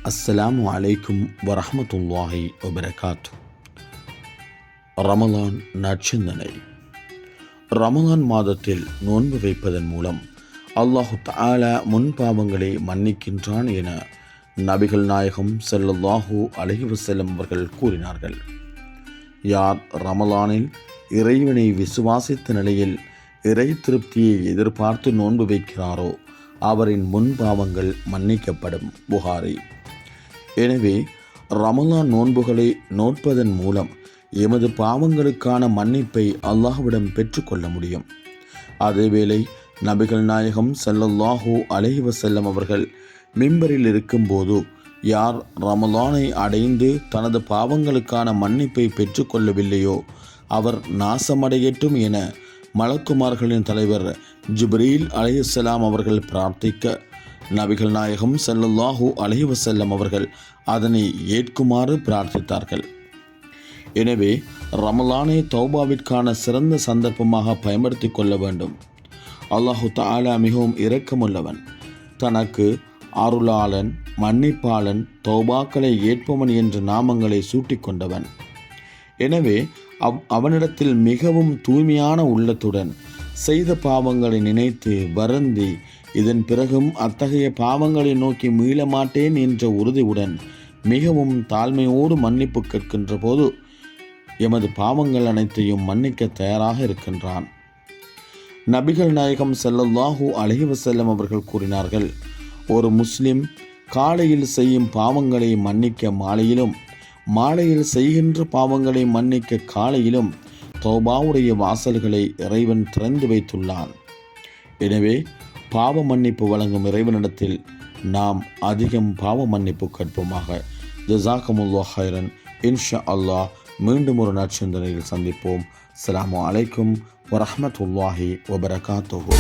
அஸ்ஸலாமு அலைக்கும் வரஹ்மத்துல்லாஹி வபரகாத்து. ரமலான் நற்சிந்தனை. ரமலான் மாதத்தில் நோன்பு வைப்பதன் மூலம் அல்லாஹு தஆலா முன்பாவங்களை மன்னிக்கின்றான் என நபிகள் நாயகம் ஸல்லல்லாஹு அலைஹி வஸல்லம் அவர்கள் கூறினார்கள். யார் ரமலானில் இறைவனை விசுவாசித்த நிலையில் இறை திருப்தியை எதிர்பார்த்து நோன்பு வைக்கிறாரோ அவரின் முன்பாவங்கள் மன்னிக்கப்படும். புகாரி. எனவே ரமலான் நோன்புகளை நோட்பதன் மூலம் எமது பாவங்களுக்கான மன்னிப்பை அல்லாஹ்விடம் பெற்றுக்கொள்ள முடியும். அதேவேளை நபிகள் நாயகம் ஸல்லல்லாஹு அலைஹி வஸல்லம் அவர்கள் மிம்பரில் இருக்கும்போது யார் ரமலானை அடைந்து தனது பாவங்களுக்கான மன்னிப்பை பெற்றுக்கொள்ளவில்லையோ அவர் நாசமடையட்டும் என மலக்குமார்களின் தலைவர் ஜிப்ரீல் அலைஹிஸ்ஸலாம் அவர்கள் பிரார்த்திக்க நபிகள் நாயகம் ஸல்லல்லாஹு அலைஹி வஸல்லம் அவர்கள் அதனை ஏற்குமாறு பிரார்த்தித்தார்கள். எனவே ரமலானை தௌபாவிற்கான சிறந்த சந்தர்ப்பமாக பயன்படுத்தி கொள்ள வேண்டும். அல்லாஹு தஆலா மிகவும் இரக்கமுள்ளவன், தனக்கு அருளாளன், மன்னிப்பாளன், தௌபாக்களை ஏற்பவன் என்ற நாமங்களை சூட்டிக்கொண்டவன். எனவே அவனிடத்தில் மிகவும் தூய்மையான உள்ளத்துடன் செய்த பாவங்களை நினைத்து வருந்தி இதன் பிறகும் அத்தகைய பாவங்களை நோக்கி மீள மாட்டேன் என்ற உறுதியுடன் மிகவும் தாழ்மையோடு மன்னிப்பு கேட்கின்ற போது எமது பாவங்கள் அனைத்தையும் மன்னிக்க தயாராக இருக்கின்றான். நபிகள் நாயகம் ஸல்லல்லாஹு அலைஹி வஸல்லம் அவர்கள் கூறினார்கள், ஒரு முஸ்லிம் காலையில் செய்யும் பாவங்களை மன்னிக்க மாலையிலும், மாலையில் செய்கின்ற பாவங்களை மன்னிக்க காலையிலும் தௌபாவுடைய வாசல்களை இறைவன் திறந்து வைத்துள்ளான். எனவே பாவ மன்னிப்பு வழங்கும் இறைவனிடத்தில் நாம் அதிகம் பாவ மன்னிப்பு கேட்போமாக. ஜஸாக்கமுல்லாஹ் ஹைரன். இன்ஷா அல்லாஹ் மீண்டும் ஒரு நற்சிந்தனையில் சந்திப்போம். அஸ்ஸலாமு அலைக்கும் வரஹ்மத்துல்லாஹி வபரகாத்துஹு.